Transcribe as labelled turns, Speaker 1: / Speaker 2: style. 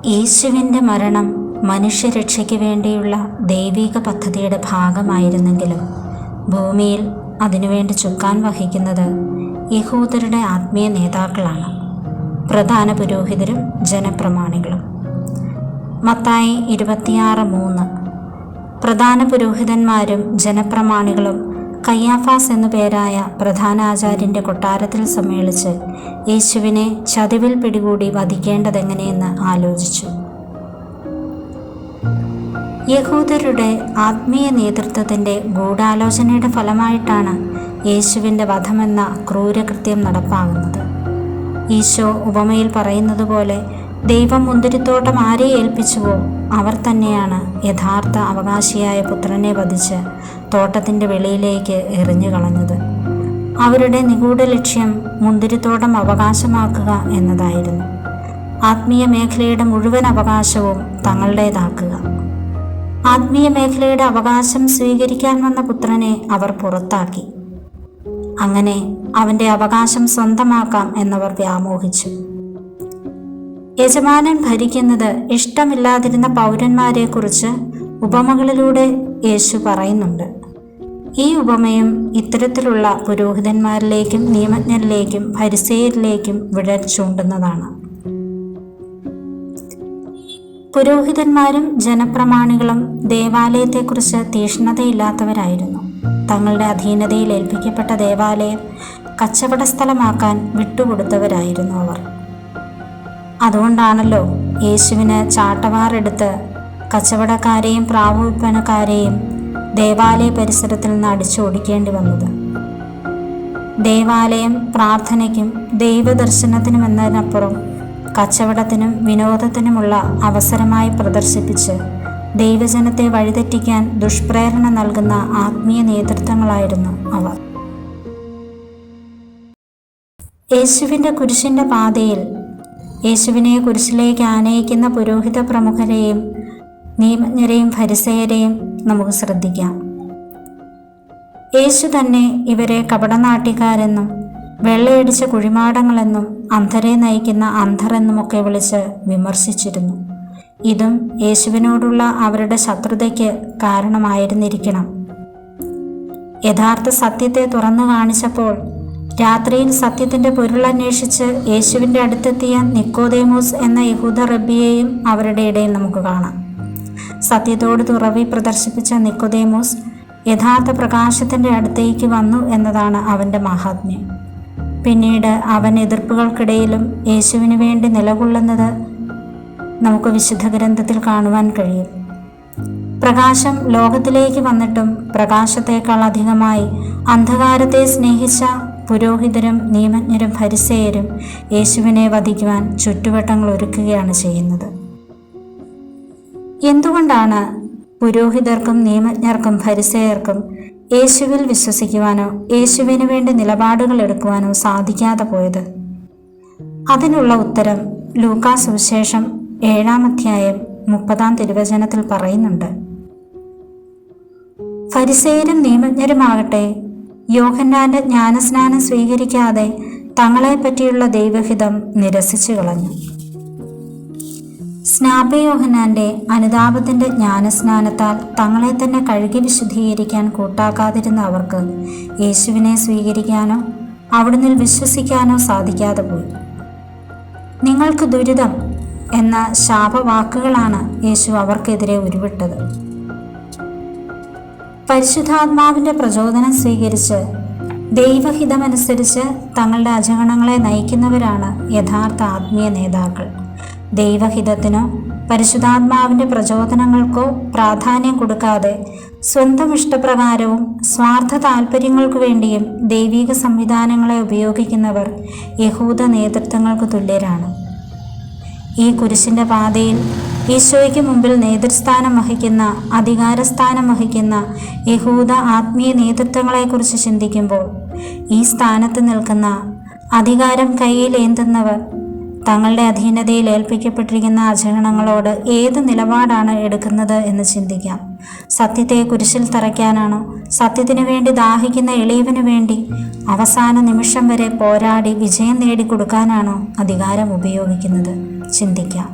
Speaker 1: യേശുവിൻ്റെ മരണം മനുഷ്യരക്ഷയ്ക്ക് വേണ്ടിയുള്ള ദൈവിക പദ്ധതിയുടെ ഭാഗമായിരുന്നെങ്കിലും ഭൂമിയിൽ അതിനുവേണ്ടി ചുക്കാൻ വഹിക്കുന്നത് യഹൂദരുടെ ആത്മീയ നേതാക്കളാണ്, പ്രധാന പുരോഹിതരും ജനപ്രമാണികളും. മത്തായി 26:3. പ്രധാന പുരോഹിതന്മാരും ജനപ്രമാണികളും കയ്യാഫാസ് എന്നു പേരായ പ്രധാനാചാര്യൻ്റെ കൊട്ടാരത്തിൽ സമ്മേളിച്ച് യേശുവിനെ ചതിവിൽ പിടികൂടി വധിക്കേണ്ടതെങ്ങനെയെന്ന് ആലോചിച്ചു. യഹൂദരുടെ ആത്മീയ നേതൃത്വത്തിൻ്റെ ഗൂഢാലോചനയുടെ ഫലമായിട്ടാണ് യേശുവിൻ്റെ വധമെന്ന ക്രൂരകൃത്യം നടപ്പാകുന്നത്. ഈശോ ഉപമയിൽ പറയുന്നത് പോലെ ദൈവം മുന്തിരിത്തോട്ടം ആരെ ഏൽപ്പിച്ചുവോ അവർ തന്നെയാണ് യഥാർത്ഥ അവകാശിയായ പുത്രനെ വധിച്ച് തോട്ടത്തിൻ്റെ വെളിയിലേക്ക് എറിഞ്ഞു കളഞ്ഞത്. അവരുടെ നിഗൂഢ ലക്ഷ്യം മുന്തിരിത്തോട്ടം അവകാശമാക്കുക എന്നതായിരുന്നു. ആത്മീയ മേഖലയുടെ മുഴുവൻ അവകാശവും തങ്ങളുടേതാക്കുക. ആത്മീയ മേഖലയുടെ അവകാശം സ്വീകരിക്കാൻ വന്ന പുത്രനെ അവർ പുറത്താക്കി. അങ്ങനെ അവൻ്റെ അവകാശം സ്വന്തമാക്കാം എന്നവർ വ്യാമോഹിച്ചു. യജമാനൻ ഭരിക്കുന്നത് ഇഷ്ടമില്ലാതിരുന്ന പൗരന്മാരെക്കുറിച്ച് ഉപമകളിലൂടെ യേശു പറയുന്നുണ്ട്. ഈ ഉപമയും ഇത്തരത്തിലുള്ള പുരോഹിതന്മാരിലേക്കും നിയമജ്ഞരിലേക്കും ഫരിസേയരിലേക്കും വിരൽ ചൂണ്ടുന്നതാണ്. പുരോഹിതന്മാരും ജനപ്രമാണികളും ദേവാലയത്തെക്കുറിച്ച് തീക്ഷ്ണതയില്ലാത്തവരായിരുന്നു. തങ്ങളുടെ അധീനതയിൽ ഏൽപ്പിക്കപ്പെട്ട ദേവാലയം കച്ചവട സ്ഥലമാക്കാൻ വിട്ടുകൊടുത്തവരായിരുന്നു അവർ. അതുകൊണ്ടാണല്ലോ യേശുവിന് ചാട്ടവാറെടുത്ത് കച്ചവടക്കാരെയും പ്രാവുൽപ്പനക്കാരെയും ദേവാലയ പരിസരത്തിൽ നിന്ന് അടിച്ചോടിക്കേണ്ടി വന്നത്. ദേവാലയം പ്രാർത്ഥനയ്ക്കും ദൈവദർശനത്തിനും എന്നതിനപ്പുറം കച്ചവടത്തിനും വിനോദത്തിനുമുള്ള അവസരമായി പ്രദർശിപ്പിച്ച് ദൈവജനത്തെ വഴിതെറ്റിക്കാൻ ദുഷ്പ്രേരണ നൽകുന്ന ആത്മീയ നേതൃത്വങ്ങളായിരുന്നു അവർ. യേശുവിൻ്റെ കുരിശിൻ്റെ പാതയിൽ യേശുവിനെ കുരിശിലേക്ക് ആനയിക്കുന്ന പുരോഹിത പ്രമുഖരെയും നിയമജ്ഞരെയും ഫരിസേയരെയും നമുക്ക് ശ്രദ്ധിക്കാം. യേശു തന്നെ ഇവരെ കപടനാട്യക്കാരെന്നും വെള്ളയടിച്ച കുഴിമാടങ്ങളെന്നും അന്ധരെ നയിക്കുന്ന അന്ധർ എന്നുമൊക്കെ വിളിച്ച് വിമർശിച്ചിരുന്നു. ഇതും യേശുവിനോടുള്ള അവരുടെ ശത്രുതയ്ക്ക് കാരണമായിരുന്നിരിക്കണം. യഥാർത്ഥ സത്യത്തെ തുറന്നു കാണിച്ചപ്പോൾ രാത്രിയിൽ സത്യത്തിൻ്റെ പൊരുളന്വേഷിച്ച് യേശുവിൻ്റെ അടുത്തെത്തിയ നിക്കോദേമോസ് എന്ന യഹൂദ റബ്ബിയെയും അവരുടെ ഇടയിൽ നമുക്ക് കാണാം. സത്യത്തോട് തുറവി പ്രദർശിപ്പിച്ച നിക്കോദേമോസ് യഥാർത്ഥ പ്രകാശത്തിൻ്റെ അടുത്തേക്ക് വന്നു എന്നതാണ് അവൻ്റെ മഹാത്മ്യം. പിന്നീട് അവൻ എതിർപ്പുകൾക്കിടയിലും യേശുവിന് വേണ്ടി നിലകൊള്ളുന്നത് നമുക്ക് വിശുദ്ധ ഗ്രന്ഥത്തിൽ കാണുവാൻ കഴിയും. പ്രകാശം ലോകത്തിലേക്ക് വന്നിട്ടും പ്രകാശത്തേക്കാൾ അധികമായി അന്ധകാരത്തെ സ്നേഹിച്ച പുരോഹിതരും നിയമജ്ഞരും ഫരിസേയരും യേശുവിനെ വധിക്കുവാൻ ചുറ്റുവട്ടങ്ങൾ ഒരുക്കുകയാണ് ചെയ്യുന്നത്. എന്തുകൊണ്ടാണ് പുരോഹിതർക്കും നിയമജ്ഞർക്കും ഫരിസേയർക്കും യേശുവിൽ വിശ്വസിക്കുവാനോ യേശുവിന് വേണ്ടി നിലപാടുകൾ എടുക്കുവാനോ സാധിക്കാതെ പോയത്? അതിനുള്ള ഉത്തരം ലൂക്കാ സുവിശേഷം 7-ാം അധ്യായം 30-ാം തിരുവചനത്തിൽ പറയുന്നുണ്ട്. ഫരിസേയരും നിയമജ്ഞരുമാകട്ടെ യോഹന്നാന്റെ ജ്ഞാനസ്നാനം സ്വീകരിക്കാതെ തങ്ങളെപ്പറ്റിയുള്ള ദൈവഹിതം നിരസിച്ചു കളഞ്ഞു. സ്നാപക യോഹന്നാന്റെ അനുതാപത്തിന്റെ ജ്ഞാനസ്നാനത്താൽ തങ്ങളെ തന്നെ കഴുകി വിശുദ്ധീകരിക്കാൻ കൂട്ടാക്കാതിരുന്ന അവർക്ക് യേശുവിനെ സ്വീകരിക്കാനോ അവിടുന്ന് വിശ്വസിക്കാനോ സാധിക്കാതെ പോയി. നിങ്ങൾക്ക് ദുരിതം എന്ന ശാപവാക്കുകളാണ് യേശു അവർക്കെതിരെ ഉരുവിട്ടത്. പരിശുദ്ധാത്മാവിൻ്റെ പ്രചോദനം സ്വീകരിച്ച് ദൈവഹിതമനുസരിച്ച് തങ്ങളുടെ അജഗണങ്ങളെ നയിക്കുന്നവരാണ് യഥാർത്ഥ ആത്മീയ നേതാക്കൾ. ദൈവഹിതത്തിനോ പരിശുദ്ധാത്മാവിൻ്റെ പ്രചോദനങ്ങൾക്കോ പ്രാധാന്യം കൊടുക്കാതെ സ്വന്തം ഇഷ്ടപ്രകാരവും സ്വാർത്ഥ താല്പര്യങ്ങൾക്കു വേണ്ടിയും ദൈവിക സംവിധാനങ്ങളെ ഉപയോഗിക്കുന്നവർ യഹൂദ നേതൃത്വങ്ങൾക്ക് തുല്യരാണ്. ഈ കുരിശിൻ്റെ പാതയിൽ ഈശോയ്ക്ക് മുമ്പിൽ നേതൃസ്ഥാനം വഹിക്കുന്ന അധികാരസ്ഥാനം വഹിക്കുന്ന യഹൂദ ആത്മീയ നേതൃത്വങ്ങളെക്കുറിച്ച് ചിന്തിക്കുമ്പോൾ ഈ സ്ഥാനത്ത് നിൽക്കുന്ന അധികാരം കയ്യിലേന്തുന്നവർ തങ്ങളുടെ അധീനതയിൽ ഏൽപ്പിക്കപ്പെട്ടിരിക്കുന്ന അജഗണങ്ങളോട് ഏത് നിലപാടാണ് എടുക്കുന്നത് എന്ന് ചിന്തിക്കാം. സത്യത്തെ കുരിശിൽ തറയ്ക്കാനാണോ? സത്യത്തിനു വേണ്ടി ദാഹിക്കുന്ന എളിയവന് വേണ്ടി അവസാന നിമിഷം വരെ പോരാടി വിജയം നേടിക്കൊടുക്കാനാണോ അധികാരം ഉപയോഗിക്കുന്നത്? ചിന്തിക്കാം.